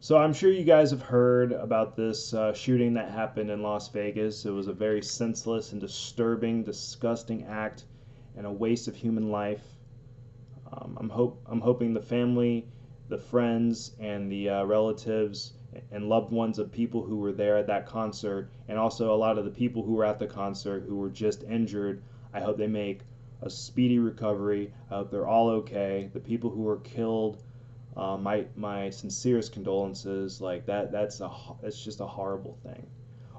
So I'm sure you guys have heard about this shooting that happened in Las Vegas. It was a very senseless and disturbing, disgusting act and a waste of human life. I'm hoping the family, the friends, and the relatives and loved ones of people who were there at that concert, and also a lot of the people who were at the concert who were just injured. I hope they make a speedy recovery. I hope they're all okay. The people who were killed, my sincerest condolences. Like that's just a horrible thing.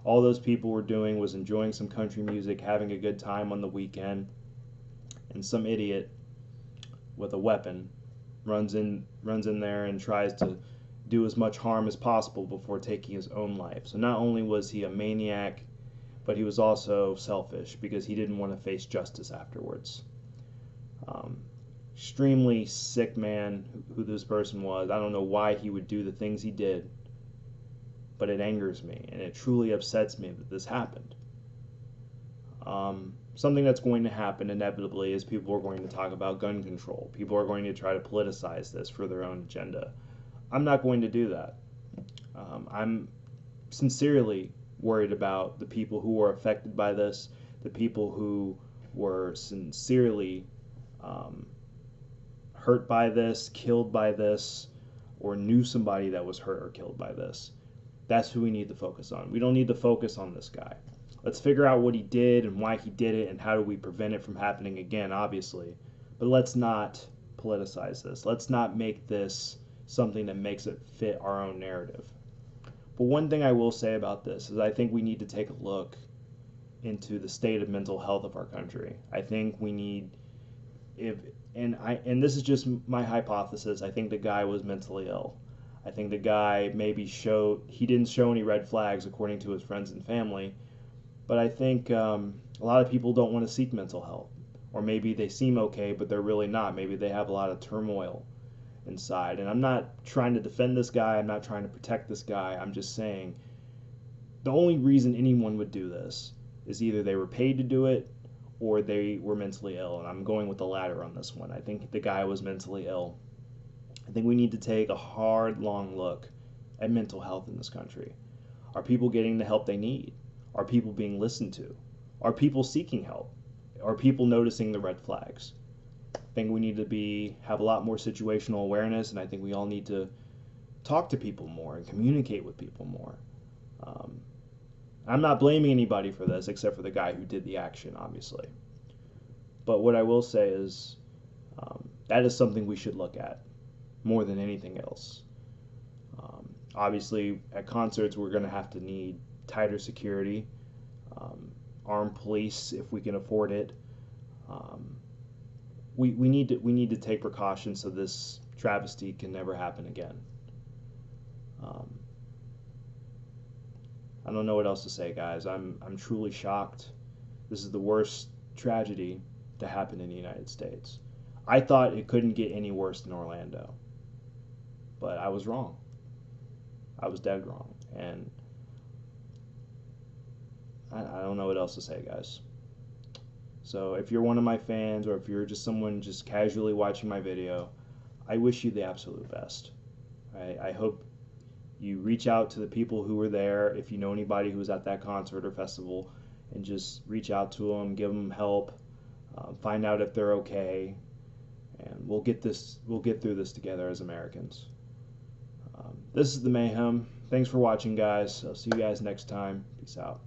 All those people were doing was enjoying some country music, having a good time on the weekend, and some idiot with a weapon runs in there and tries to do as much harm as possible before taking his own life. So not only was he a maniac, but he was also selfish because he didn't want to face justice afterwards. Um, Extremely sick man who this person was. I don't know why he would do the things he did, but it angers me and it truly upsets me that this happened. Something that's going to happen inevitably is people are going to talk about gun control. People are going to try to politicize this for their own agenda. I'm not going to do that. I'm sincerely worried about the people who were affected by this, the people who were sincerely um, hurt by this, killed by this, or knew somebody that was hurt or killed by this. That's who we need to focus on. We don't need to focus on this guy. Let's figure out what he did and why he did it and how do we prevent it from happening again, obviously. But let's not politicize this. Let's not make this something that makes it fit our own narrative. But one thing I will say about this is I think we need to take a look into the state of mental health of our country. I think we need if and this is just my hypothesis. I think the guy was mentally ill. I think the guy maybe he didn't show any red flags according to his friends and family, but I think a lot of people don't want to seek mental health, or maybe they seem okay, but they're really not. Maybe they have a lot of turmoil inside. And I'm not trying to defend this guy. I'm not trying to protect this guy. I'm just saying the only reason anyone would do this is either they were paid to do it or they were mentally ill. And I'm going with the latter on this one. I think the guy was mentally ill. I think we need to take a hard, long look at mental health in this country. Are people getting the help they need? Are people being listened to? Are people seeking help? Are people noticing the red flags? I think we need to have a lot more situational awareness, and I think we all need to talk to people more and communicate with people more. Um, I'm not blaming anybody for this except for the guy who did the action, obviously. But what I will say is that is something we should look at more than anything else. Obviously, at concerts, we're going to have to need tighter security, armed police if we can afford it. Um, we need to take precautions so this travesty can never happen again. Um, I don't know what else to say, guys. I'm truly shocked. This is the worst tragedy to happen in the United States. I thought it couldn't get any worse than Orlando, but I was wrong. I was dead wrong, and I don't know what else to say, guys. So if you're one of my fans, or if you're just someone just casually watching my video, I wish you the absolute best. I hope you reach out to the people who were there, if you know anybody who was at that concert or festival, and just reach out to them, give them help, find out if they're okay, and we'll get through this together as Americans. This is the Mayhem. Thanks for watching, guys. I'll see you guys next time. Peace out.